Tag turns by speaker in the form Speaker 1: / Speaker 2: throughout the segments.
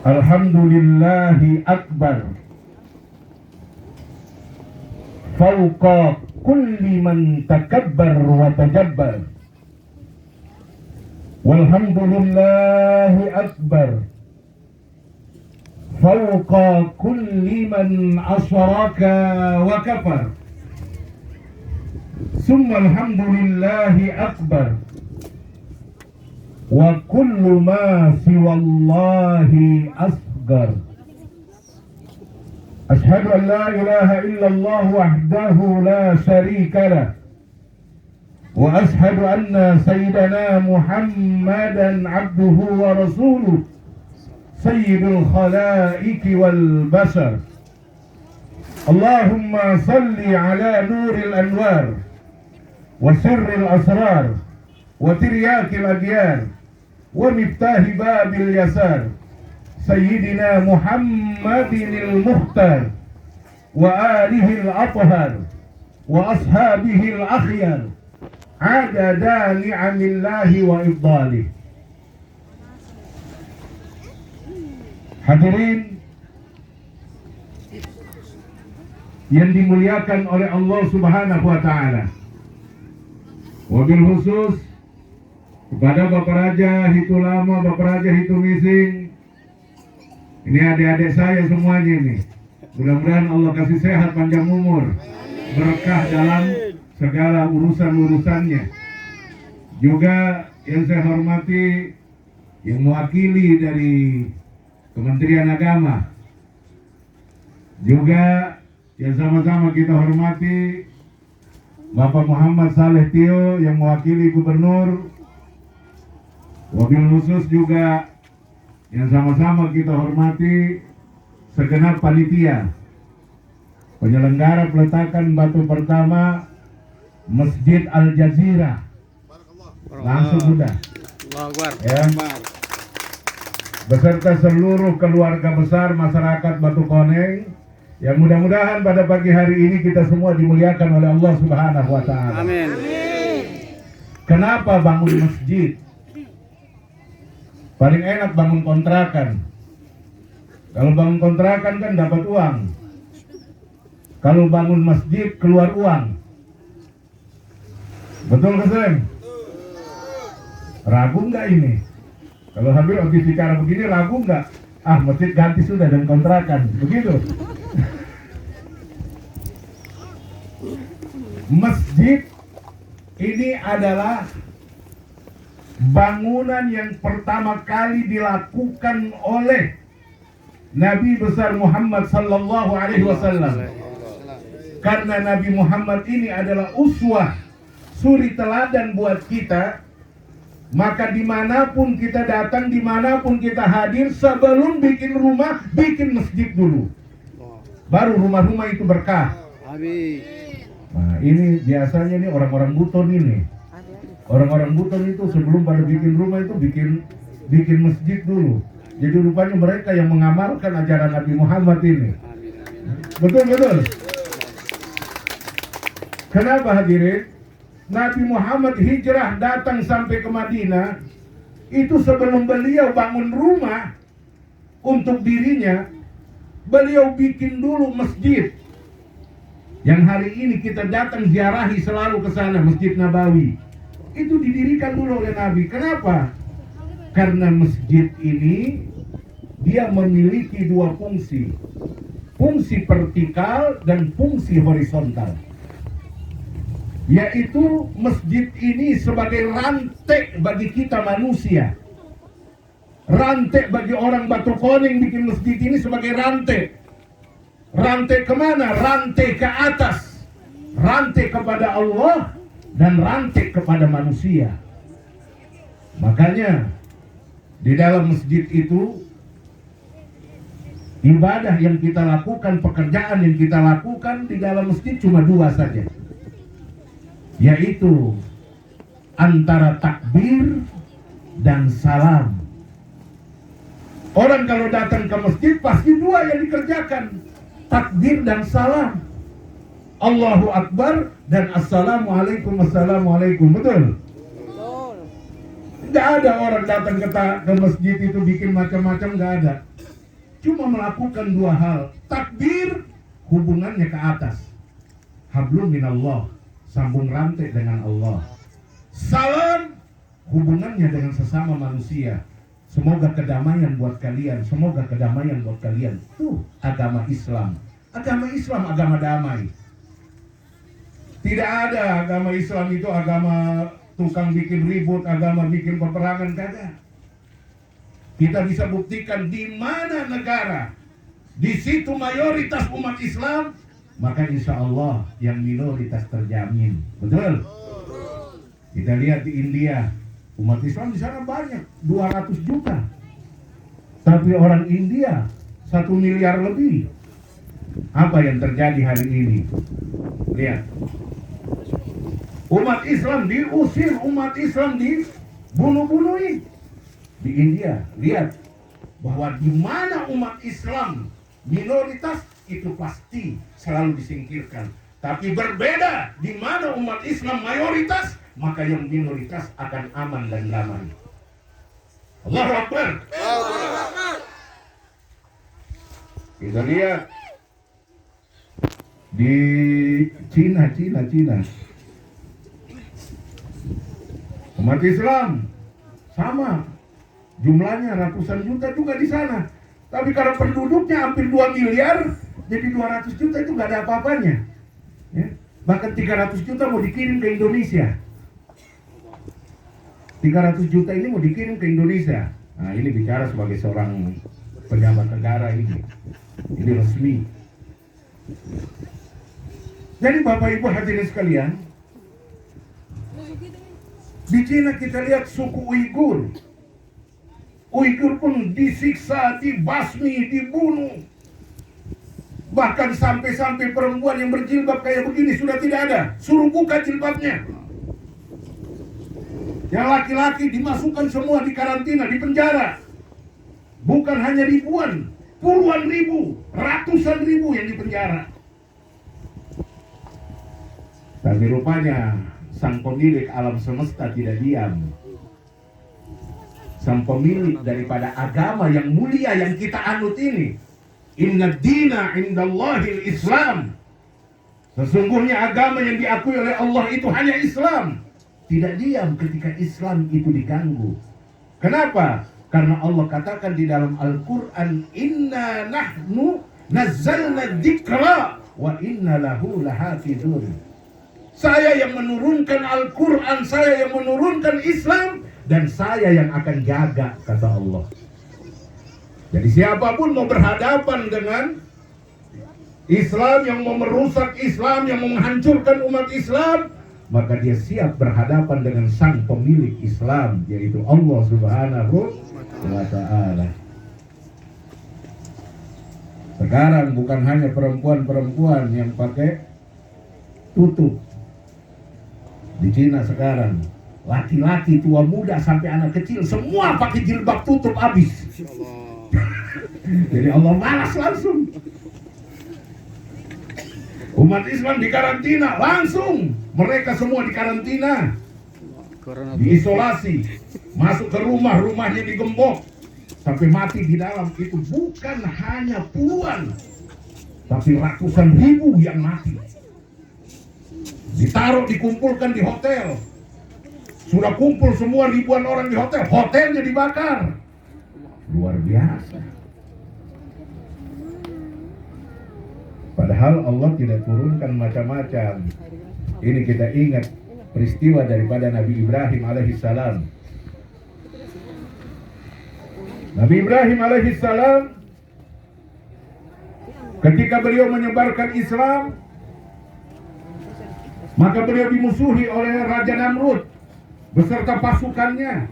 Speaker 1: Alhamdulillahi akbar fauqa kulli man takabbar wa tajabbar. Walhamdulillahi akbar fauqa kulli man asyraka wa kafar. Summa alhamdulillahi akbar wa kullu ma siwallahi asgar. Ashhadu an la ilaha illallah wahdahu la syarika lah wa ashhadu anna sayyidana Muhammadan abduhu wa rasuluh sayyidul khalaiki wal bashar. Allahumma salli ala nuril anwar wa sirril asrar wa tiryakil adyan wa miftahi babil yasar sayyidina Muhammadinil mukhtar wa alihil athhar wa ashabihil akhyar adada ni'amillahi wa ifdalih. Hadirin yang dimuliakan oleh Allah Subhanahu wa taala. Wabil khusus kepada Bapak Raja Hitulama, Bapak Raja Hitumising. Ini adik-adik saya semuanya ini. Mudah-mudahan Allah kasih sehat, panjang umur, berkah dalam segala urusan-urusannya. Juga yang saya hormati yang mewakili dari Kementerian Agama. Juga yang sama-sama kita hormati Bapak Muhammad Saleh Tio yang mewakili Gubernur. Wabil khusus juga yang sama-sama kita hormati segenap panitia penyelenggara peletakan batu pertama Masjid Al Jazirah. Langsung udah ya, beserta seluruh keluarga besar masyarakat Batu Koneng. Yang mudah-mudahan pada pagi hari ini kita semua dimuliakan oleh Allah Subhanahu wa taala. Amin. Kenapa bangun masjid? Paling enak bangun kontrakan. Kalau bangun kontrakan kan dapat uang. Kalau bangun masjid keluar uang. Betul ke Sam? Ragu nggak ini? Kalau Habib habis bicara begini ragu nggak? Ah, masjid ganti sudah dan kontrakan. Begitu. Masjid ini adalah bangunan yang pertama kali dilakukan oleh Nabi besar Muhammad sallallahu alaihi wasallam. Karena Nabi Muhammad ini adalah uswah, suri teladan buat kita. Maka dimanapun kita datang, dimanapun kita hadir, sebelum bikin rumah, bikin masjid dulu. Baru rumah-rumah itu berkah. Nah ini biasanya nih orang-orang buton ini. Orang-orang buton itu sebelum pada bikin rumah itu bikin masjid dulu. Jadi rupanya mereka yang mengamalkan ajaran Nabi Muhammad ini. Betul-betul. Kenapa hadirin? Nabi Muhammad hijrah datang sampai ke Madinah. Itu sebelum beliau bangun rumah untuk dirinya, beliau bikin dulu masjid. Yang hari ini kita datang ziarahi selalu ke sana, Masjid Nabawi. Itu didirikan dulu oleh Nabi. Kenapa? Karena masjid ini dia memiliki dua fungsi. Fungsi vertikal dan fungsi horizontal. Yaitu masjid ini sebagai rantai bagi kita manusia. Rantai bagi orang Batu Koneng bikin masjid ini sebagai rantai. Rantai kemana? Rantai ke atas. Rantai kepada Allah dan rantai kepada manusia. Makanya di dalam masjid itu ibadah yang kita lakukan, pekerjaan yang kita lakukan di dalam masjid cuma dua saja. Yaitu antara takbir dan salam. Orang kalau datang ke masjid pasti dua yang dikerjakan. Takbir dan salam. Allahu Akbar dan Assalamualaikum, Assalamualaikum. Betul? Tidak ada orang datang ke masjid itu bikin macam-macam, nggak ada. cuma melakukan dua hal. Takbir, hubungannya ke atas. Hablum minallah, sambung rantai dengan Allah. Salam, hubungannya dengan sesama manusia. Semoga kedamaian buat kalian, semoga kedamaian buat kalian. Tuh agama Islam. Agama Islam agama damai. Tidak ada agama Islam itu agama tukang bikin ribut, agama bikin peperangan, kagak. Kita bisa buktikan di mana negara, di situ mayoritas umat Islam, maka insya Allah yang minoritas terjamin. Betul? Kita lihat di India, umat Islam di sana banyak, 200 juta. Tapi orang India 1 miliar lebih. Apa yang terjadi hari ini? Lihat. Umat Islam diusir, umat Islam dibunuh-bunuhin. Di India, lihat bahwa di mana umat Islam minoritas itu pasti selalu disingkirkan. Tapi berbeda, di mana umat Islam mayoritas, maka yang minoritas akan aman dan damai. Allahu Akbar. Kita lihat di Cina. Umat Islam sama, jumlahnya ratusan juta juga di sana. Tapi karena penduduknya hampir 2 miliar, jadi 200 juta itu nggak ada apa-apanya. Ya. Bahkan 300 juta mau dikirim ke Indonesia. 300 juta ini mau dikirim ke Indonesia. Nah, ini bicara sebagai seorang pejabat negara ini. Ini resmi. Jadi Bapak Ibu hadirin sekalian, di Cina kita lihat suku Uighur. Uighur pun disiksa, dibasmi, dibunuh. Bahkan sampai-sampai perempuan yang berjilbab kayak begini sudah tidak ada. Suruh buka jilbabnya. Yang laki-laki dimasukkan semua di karantina, di penjara. Bukan hanya ribuan, puluhan ribu, ratusan ribu yang di penjara. Tapi rupanya sang pemilik alam semesta tidak diam. Sang pemilik daripada agama yang mulia yang kita anut ini, inna dina indallahil Islam. Sesungguhnya agama yang diakui oleh Allah itu hanya Islam. Tidak diam ketika Islam itu diganggu. Kenapa? Karena Allah katakan di dalam Al-Quran, inna nahnu nazzalna dzikra wa inna lahu lahafizun. Saya yang menurunkan Al-Quran, saya yang menurunkan Islam, dan saya yang akan jaga, kata Allah. Jadi siapapun mau berhadapan dengan Islam, yang mau merusak Islam, yang mau menghancurkan umat Islam, maka dia siap berhadapan dengan sang pemilik Islam, yaitu Allah Subhanahu wa Ta'ala. Sekarang bukan hanya perempuan-perempuan yang pakai tutup. Di Cina sekarang laki-laki, tua muda sampai anak kecil semua pakai jilbab tutup habis. Jadi Allah malas langsung. Umat Islam di karantina langsung, mereka semua di karantina, diisolasi, masuk ke rumah, rumahnya digembok sampai mati di dalam. Itu bukan hanya puluhan, tapi ratusan ribu yang mati. Ditaruh, dikumpulkan di hotel. Sudah kumpul semua ribuan orang di hotel, hotelnya dibakar. Luar biasa. Padahal Allah tidak turunkan macam-macam. Ini kita ingat peristiwa daripada Nabi Ibrahim alaihissalam. Nabi Ibrahim alaihissalam, ketika beliau menyebarkan Islam, maka beliau dimusuhi oleh Raja Namrud beserta pasukannya.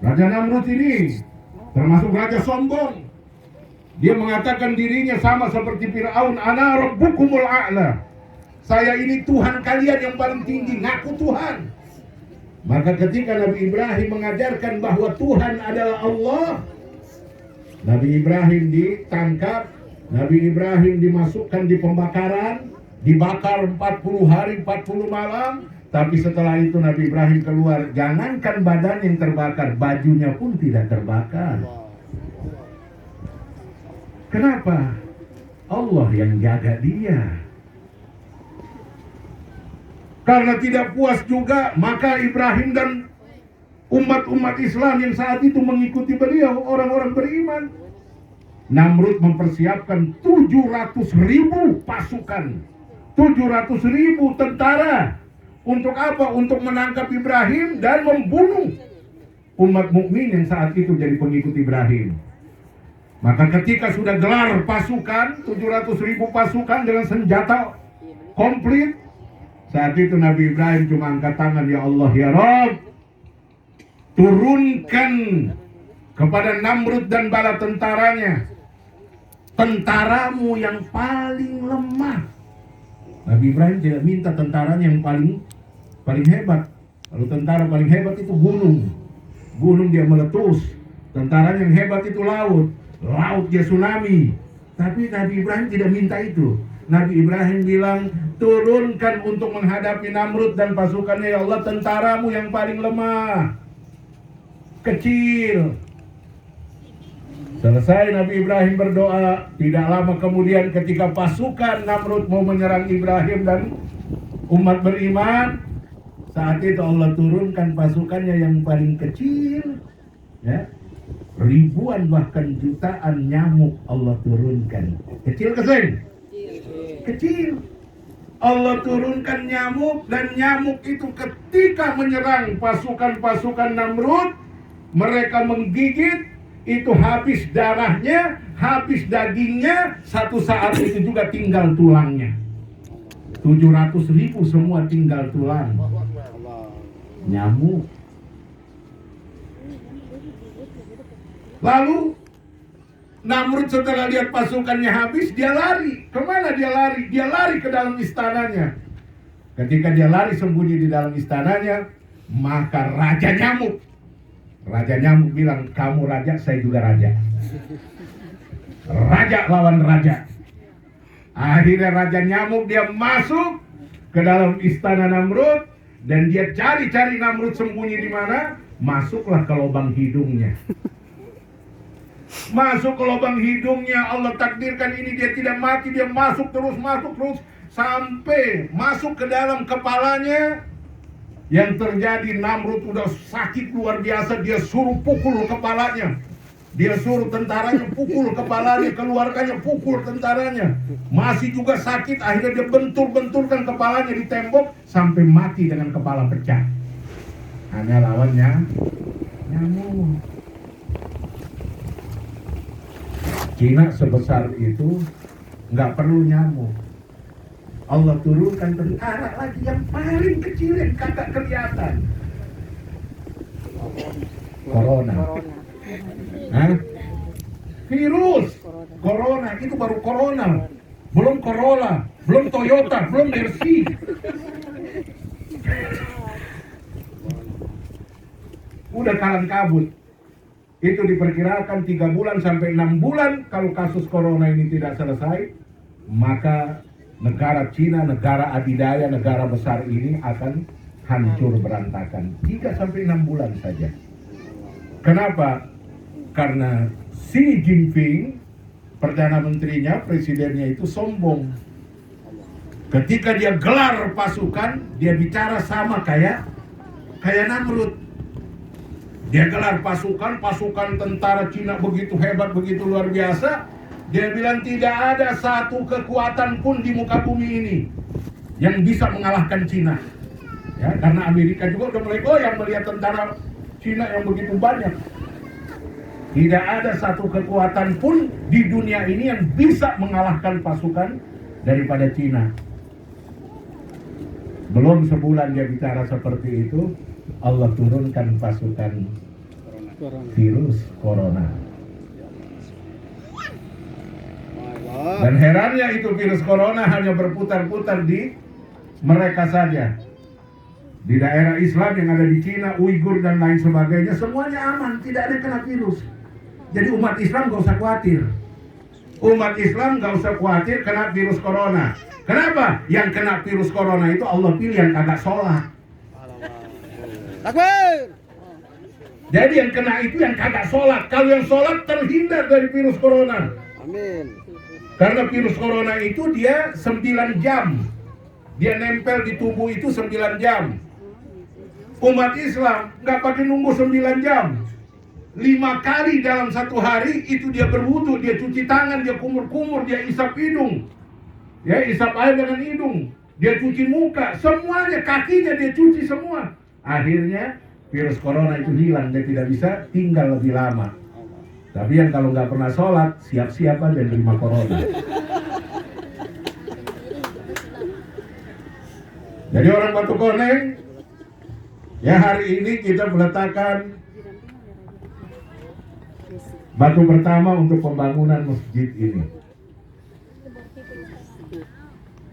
Speaker 1: Raja Namrud ini termasuk raja sombong. Dia mengatakan dirinya sama seperti Fir'aun, ana rabbukumul a'la. Saya ini Tuhan kalian yang paling tinggi, ngaku Tuhan. Maka ketika Nabi Ibrahim mengajarkan bahwa Tuhan adalah Allah, Nabi Ibrahim ditangkap, Nabi Ibrahim dimasukkan di pembakaran, dibakar 40 hari 40 malam. Tapi setelah itu Nabi Ibrahim keluar, jangankan badan yang terbakar, bajunya pun tidak terbakar. Kenapa? Allah yang jaga dia. Karena tidak puas juga, maka Ibrahim dan umat-umat Islam yang saat itu mengikuti beliau, orang-orang beriman, Namrud mempersiapkan 700.000 pasukan, 700.000 tentara. Untuk apa? Untuk menangkap Ibrahim dan membunuh umat mukmin yang saat itu jadi pengikut Ibrahim. Maka ketika sudah gelar pasukan, 700.000 pasukan dengan senjata komplit, saat itu Nabi Ibrahim cuma angkat tangan, ya Allah, ya Rabb, turunkan kepada Namrud dan bala tentaranya, tentaramu yang paling lemah. Nabi Ibrahim tidak minta tentaranya yang paling hebat. Kalau tentara paling hebat itu gunung dia meletus. Tentaranya yang hebat itu laut dia tsunami. Tapi Nabi Ibrahim tidak minta itu. Nabi Ibrahim bilang, turunkan untuk menghadapi Namrud dan pasukannya, ya Allah, tentaramu yang paling lemah, kecil. Selesai Nabi Ibrahim berdoa, tidak lama kemudian ketika pasukan Namrud mau menyerang Ibrahim dan umat beriman, saat itu Allah turunkan pasukannya yang paling kecil, ya, ribuan bahkan jutaan nyamuk Allah turunkan. Kecil keseng? Kecil. Allah turunkan nyamuk, dan nyamuk itu ketika menyerang pasukan-pasukan Namrud, mereka menggigit, itu habis darahnya, habis dagingnya, satu saat itu juga tinggal tulangnya. 700.000 semua tinggal tulang. Nyamuk. Lalu Namrud setelah lihat pasukannya habis, dia lari. Kemana dia lari? Dia lari ke dalam istananya. Ketika dia lari sembunyi di dalam istananya, maka Raja Nyamuk bilang, kamu raja, saya juga raja. Raja lawan raja. Akhirnya Raja Nyamuk dia masuk ke dalam istana Namrud, dan dia cari-cari Namrud sembunyi di mana. Masuklah ke lubang hidungnya. Masuk ke lubang hidungnya, Allah takdirkan ini dia tidak mati, dia masuk terus sampai masuk ke dalam kepalanya. Yang terjadi, Namrud udah sakit luar biasa, dia suruh pukul kepalanya. Dia suruh tentaranya pukul kepalanya, keluarganya pukul tentaranya. Masih juga sakit, akhirnya dia benturkan kepalanya di tembok sampai mati dengan kepala pecah. Hanya lawannya nyamuk. Cina sebesar itu nggak perlu nyamuk. Allah turunkan tentara lagi yang paling kecil yang kagak kelihatan. Corona. Hah? Virus. Corona itu baru corona. Belum Corolla, belum Toyota, belum Mercy. Udah kalang kabut. Itu diperkirakan 3 bulan sampai 6 bulan kalau kasus corona ini tidak selesai, maka negara Cina, negara adidaya, negara besar ini akan hancur berantakan. 3 sampai 6 bulan saja. Kenapa? Karena Xi Jinping, Perdana Menterinya, presidennya itu sombong. Ketika dia gelar pasukan, dia bicara sama kayak Namrud. Dia gelar pasukan tentara Cina begitu hebat, begitu luar biasa. Dia bilang tidak ada satu kekuatan pun di muka bumi ini yang bisa mengalahkan Cina. Ya, karena Amerika juga udah mulai goyang melihat tentara Cina yang begitu banyak. Tidak ada satu kekuatan pun di dunia ini yang bisa mengalahkan pasukan daripada Cina. Belum sebulan dia bicara seperti itu, Allah turunkan pasukan virus corona. Dan herannya itu virus corona hanya berputar-putar di mereka saja. Di daerah Islam yang ada di Cina, Uighur dan lain sebagainya, semuanya aman, tidak ada kena virus. Jadi umat Islam gak usah khawatir. Umat Islam gak usah khawatir kena virus corona. Kenapa? Yang kena virus corona itu Allah pilih yang kagak sholat.
Speaker 2: Takbir.
Speaker 1: Jadi yang kena itu yang kagak sholat. Kalau yang sholat terhindar dari virus corona.
Speaker 2: Amin.
Speaker 1: Karena virus corona itu dia 9 jam. Dia nempel di tubuh itu 9 jam. Umat Islam nggak pakai nunggu 9 jam. 5 kali dalam satu hari itu dia berwudu, dia cuci tangan, dia kumur-kumur, dia isap hidung. Ya, isap air dengan hidung. Dia cuci muka, semuanya, kakinya dia cuci semua. Akhirnya virus corona itu hilang, dia tidak bisa tinggal lebih lama. Tapi yang kalau nggak pernah sholat, siap-siap aja terima corona. Jadi orang Batu Koneng, ya hari ini kita meletakkan batu pertama untuk pembangunan masjid ini.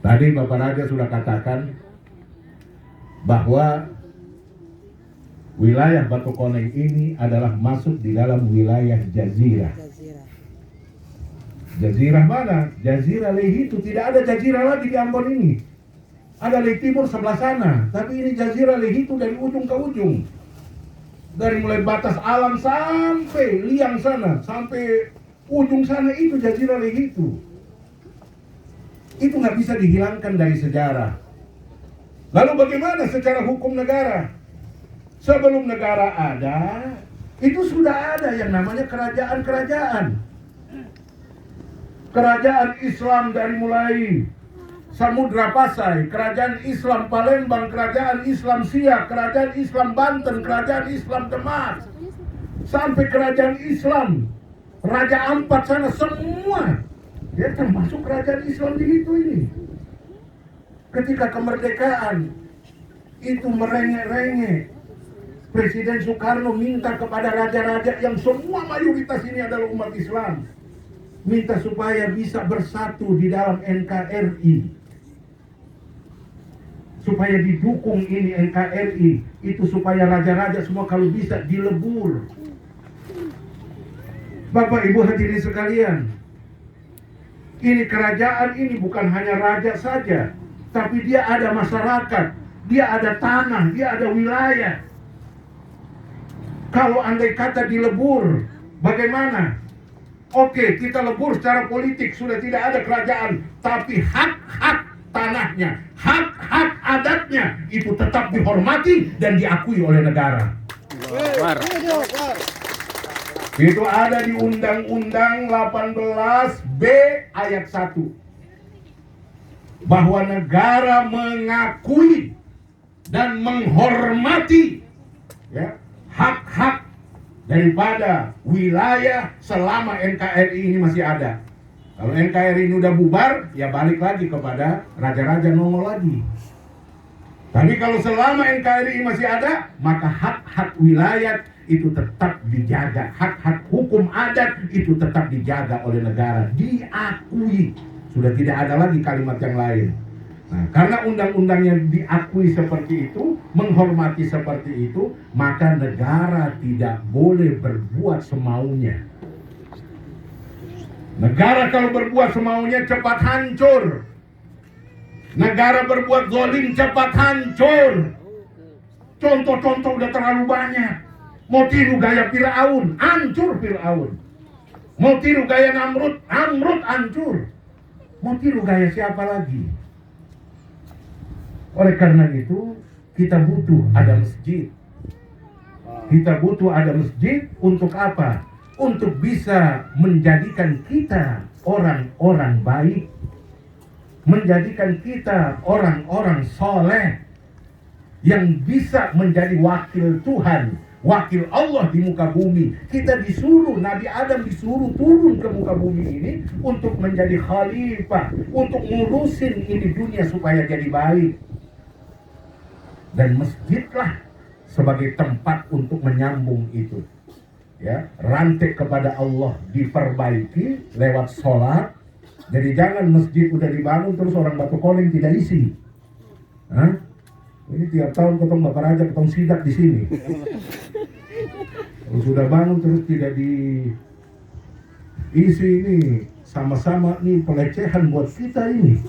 Speaker 1: Tadi Bapak Raja sudah katakan bahwa wilayah Batu Koneng ini adalah masuk di dalam wilayah Jazirah. Jazirah mana? Jazirah Lehi itu, tidak ada Jazirah lagi di Ambon ini. Ada Lehi Timur sebelah sana, tapi ini Jazirah Lehi itu dari ujung ke ujung. Dari mulai batas alam sampai liang sana, sampai ujung sana itu Jazirah Lehi itu. Itu nggak bisa dihilangkan dari sejarah. Lalu bagaimana secara hukum negara? Sebelum negara ada, itu sudah ada yang namanya kerajaan-kerajaan. Kerajaan Islam dari mulai Samudra Pasai, kerajaan Islam Palembang, kerajaan Islam Siak, kerajaan Islam Banten, kerajaan Islam Demak, sampai kerajaan Islam Raja Ampat sana, semua ya termasuk kerajaan Islam di situ ini. Ketika kemerdekaan itu merengek-rengek, Presiden Soekarno minta kepada raja-raja yang semua mayoritas ini adalah umat Islam, minta supaya bisa bersatu di dalam NKRI, supaya didukung ini NKRI itu, supaya raja-raja semua kalau bisa dilebur. Bapak Ibu hadirin sekalian, ini kerajaan ini bukan hanya raja saja, tapi dia ada masyarakat, dia ada tanah, dia ada wilayah. Kalau andai kata dilebur, bagaimana? Oke, kita lebur secara politik, sudah tidak ada kerajaan, tapi hak-hak tanahnya, hak-hak adatnya itu tetap dihormati dan diakui oleh negara. Itu ada di Undang-Undang 18B ayat 1. Bahwa negara mengakui dan menghormati ya, hak-hak daripada wilayah selama NKRI ini masih ada. Kalau NKRI ini udah bubar, ya balik lagi kepada raja-raja nongol lagi. Tapi kalau selama NKRI masih ada, maka hak-hak wilayah itu tetap dijaga. Hak-hak hukum adat itu tetap dijaga oleh negara. Diakui. Sudah tidak ada lagi kalimat yang lain. Nah, karena undang-undangnya diakui seperti itu, menghormati seperti itu, maka negara tidak boleh berbuat semaunya. Negara kalau berbuat semaunya cepat hancur. Negara berbuat zalim cepat hancur. Contoh-contoh udah terlalu banyak. Mau tiru gaya Fir'aun, hancur Fir'aun. Mau tiru gaya Namrud, Namrud hancur. Mau tiru gaya siapa lagi? Oleh karena itu, kita butuh ada masjid. Kita butuh ada masjid untuk apa? Untuk bisa menjadikan kita orang-orang baik, menjadikan kita orang-orang soleh yang bisa menjadi wakil Tuhan, wakil Allah di muka bumi. Kita disuruh, Nabi Adam disuruh turun ke muka bumi ini untuk menjadi khalifah, untuk ngurusin ini dunia supaya jadi baik. Dan masjidlah sebagai tempat untuk menyambung itu. Ya, rantai kepada Allah diperbaiki lewat sholat. Jadi jangan masjid udah dibangun terus orang Batu Koneng tidak isi. Hah? Ini tiap tahun ketemu Bapak Raja, ketemu sidak di sini. Kalau sudah bangun terus tidak diisi ini, sama-sama nih pelecehan buat kita ini.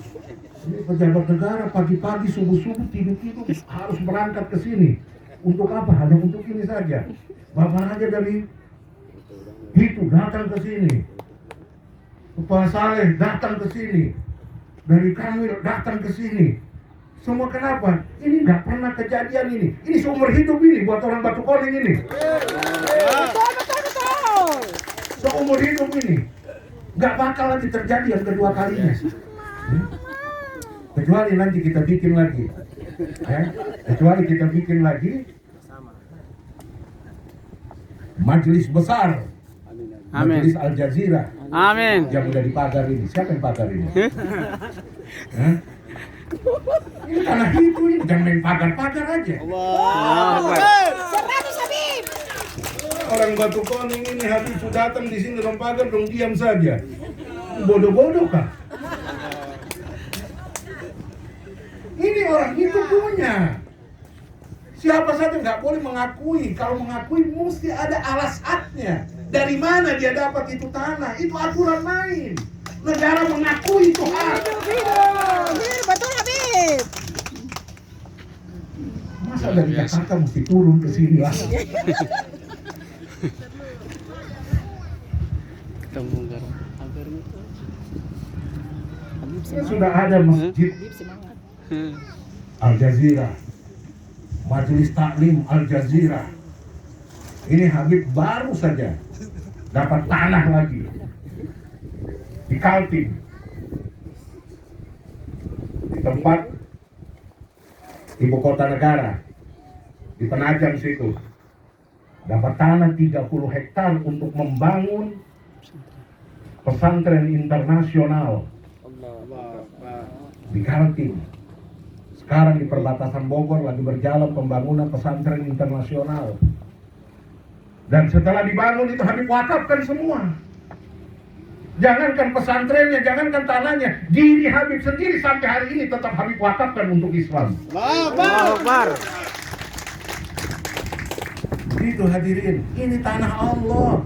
Speaker 1: Ini pejabat negara pagi-pagi subuh-subuh tidur-tidur harus berangkat ke sini. Untuk apa? Hanya untuk ini saja. Bapak Raja dari itu datang ke sini. Pak Saleh datang ke sini, dari Kamil datang ke sini. Semua kenapa? Ini nggak pernah kejadian ini. Ini seumur hidup ini buat orang Batu Koning ini.
Speaker 2: Betul.
Speaker 1: Seumur hidup ini nggak bakal lagi terjadi yang kedua kalinya. Kecuali nanti kita bikin lagi. Kecuali kita bikin lagi majelis besar.
Speaker 3: Amin.
Speaker 1: Majelis Al Jazeera.
Speaker 3: Amin.
Speaker 1: Yang udah dipagar ini. Siapa yang pagar ini? Hah? Ini tanah itu ini jangan main pagar-pagar aja. Orang Batu Koning ini habis sudah datang di sini orang pagar dong diam saja. Bodoh-bodoh kah? Ini orang itu punya. Siapa saja nggak boleh mengakui. Kalau mengakui mesti ada alasannya. Dari mana dia dapat itu tanah? Itu aturan main. Negara mengakui itu hak.
Speaker 2: Betul Habib.
Speaker 1: Masa dari Jakarta mesti turun ke sini lah?
Speaker 3: Ketemu garam.
Speaker 1: Sudah ada masjid Al Jazeera, Majelis Taklim Al Jazeera. Ini Habib baru saja dapat tanah lagi di Kaltim, di tempat ibu kota negara, di Penajam situ. Dapat tanah 30 hektar untuk membangun pesantren internasional di Kaltim. Sekarang di perbatasan Bogor lagi berjalan pembangunan pesantren internasional. Dan setelah dibangun itu Habib wakafkan semua. Jangankan pesantrennya, jangankan tanahnya, diri Habib sendiri sampai hari ini tetap Habib wakafkan untuk Islam.
Speaker 3: Allahu Akbar.
Speaker 1: Begitu hadirin, ini tanah Allah.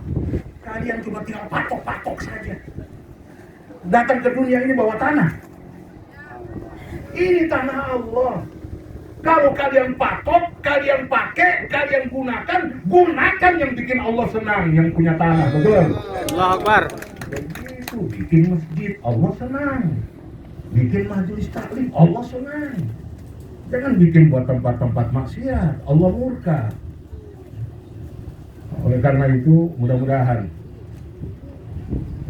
Speaker 1: Kalian cuma tinggal patok-patok saja. Datang ke dunia ini bawa tanah. Ini tanah Allah. Kalau kalian patok, kalian pakai, kalian gunakan yang bikin Allah senang, yang punya tanah, betul?
Speaker 3: Allahu Akbar.
Speaker 1: Begitu, bikin masjid, Allah senang. Bikin majelis taklim, Allah senang. Jangan bikin buat tempat-tempat maksiat, Allah murka. Oleh karena itu, mudah-mudahan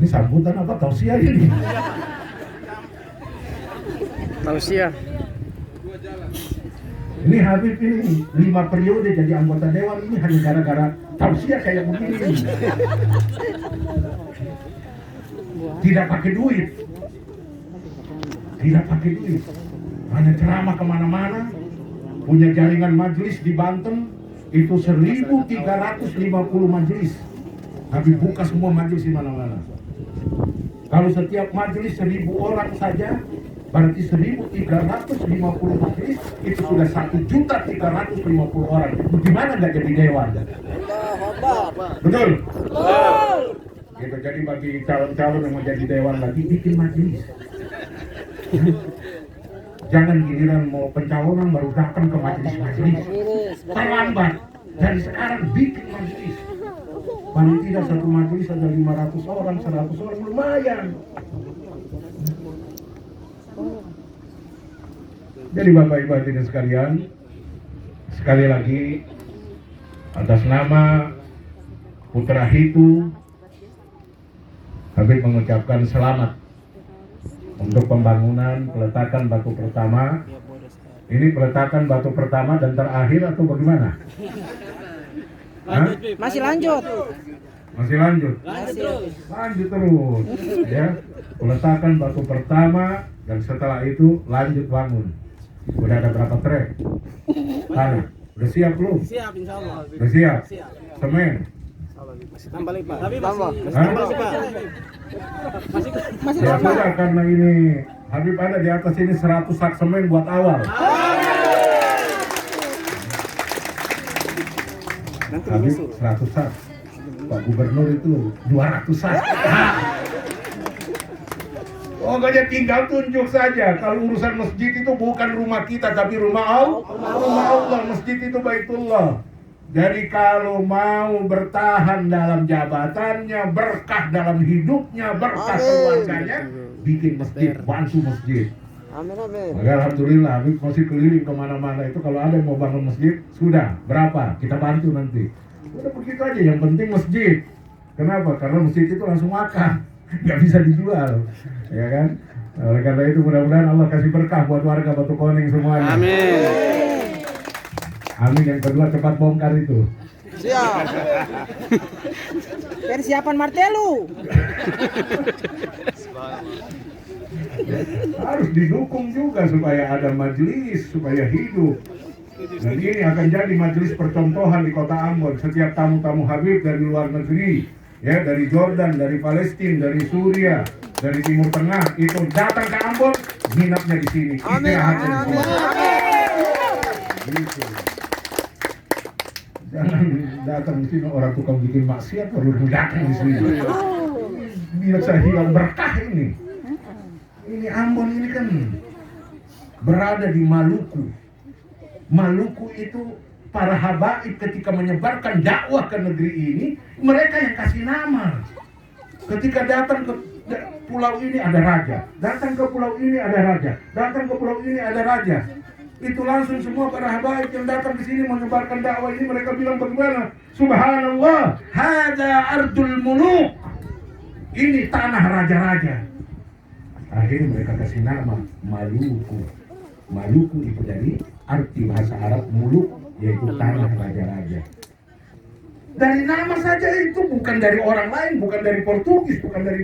Speaker 1: ini sambutan apa tausiah ini?
Speaker 3: Tausiah.
Speaker 1: Ini Habib ini 5 periode jadi anggota dewan ini hanya gara-gara tausiah kayak begini. Tidak pakai duit. Tidak pakai duit. Hanya ceramah kemana-mana. Punya jaringan majelis di Banten. Itu 1.350 majelis. Habib buka semua majelis di mana-mana. Kalau setiap majelis 1.000 orang saja, berarti 1.350 majelis itu sudah 1.350 orang. Gimana nggak jadi dewan? Betul? Betul. Gitu, jadi bagi calon-calon yang mau jadi dewan lagi, bikin majelis. Jangan giliran mau pencalonan baru datang ke majelis. Terlambat. Dari sekarang bikin majelis. Paling tidak satu majelis ada 500 orang, 100 orang, lumayan. Jadi Bapak Ibu hadirin sekalian, sekali lagi atas nama Putra Hitu, Habib mengucapkan selamat untuk pembangunan peletakan batu pertama. Ini peletakan batu pertama dan terakhir atau bagaimana?
Speaker 2: Masih lanjut.
Speaker 1: Masih lanjut? Lanjut terus. Ya, peletakan batu pertama dan setelah itu lanjut bangun. Udah ada berapa trek? Tanah. Udah siap belum?
Speaker 3: Siap insyaallah.
Speaker 1: Udah siap? Semen?
Speaker 3: Tambah lagi Pak.
Speaker 1: Hah?
Speaker 2: Masih
Speaker 1: Ya
Speaker 2: tambah.
Speaker 1: sudah, karena ini Habib ada di atas ini 100 sak semen buat awal. Habib 100 sak. Pak Gubernur itu 200 sak. Pokoknya tinggal tunjuk saja. Kalau urusan masjid itu bukan rumah kita, tapi rumah Allah. Rumah Allah, masjid itu Baitullah. Jadi kalau mau bertahan dalam jabatannya, berkah dalam hidupnya, berkah keluarganya, bikin masjid, bantu masjid.
Speaker 3: Amin amin.
Speaker 1: Maka alhamdulillah, Habib masih keliling kemana-mana itu. Kalau ada yang mau bangun masjid, sudah berapa? Kita bantu nanti. Udah begitu aja, yang penting masjid. Kenapa? Karena masjid itu langsung makan, nggak bisa dijual, ya kan? Oleh karena itu mudah-mudahan Allah kasih berkah buat warga Batu Koneng semuanya.
Speaker 3: Amin.
Speaker 1: Amin. Yang kedua cepat bongkar itu.
Speaker 2: Siap. Persiapan martelu.
Speaker 1: Harus didukung juga supaya ada majelis, supaya hidup. Dan ini akan jadi majelis percontohan di Kota Ambon. Setiap tamu-tamu Habib dari luar negeri, ya, dari Jordan, dari Palestina, dari Suriah, dari Timur Tengah, itu datang ke Ambon, nginapnya di sini. Istirahatnya di sini. Gitu. Jangan datang di sini orang tukang bikin maksiat baru datang di sini. Bisa hilang berkah ini. Ini Ambon ini kan berada di Maluku. Maluku itu para habaib ketika menyebarkan dakwah ke negeri ini, mereka yang kasih nama. Ketika datang ke pulau ini ada raja, datang ke pulau ini ada raja, datang ke pulau ini ada raja. Itu langsung semua para habaib yang datang ke sini menyebarkan dakwah ini, mereka bilang bagaimana? Subhanallah, hada ardul muluk. Ini tanah raja-raja. Akhirnya mereka kasih nama Maluku. Maluku itu dari arti bahasa Arab muluk, yaitu tanah raja-raja. Dari nama saja itu bukan dari orang lain, bukan dari Portugis, bukan dari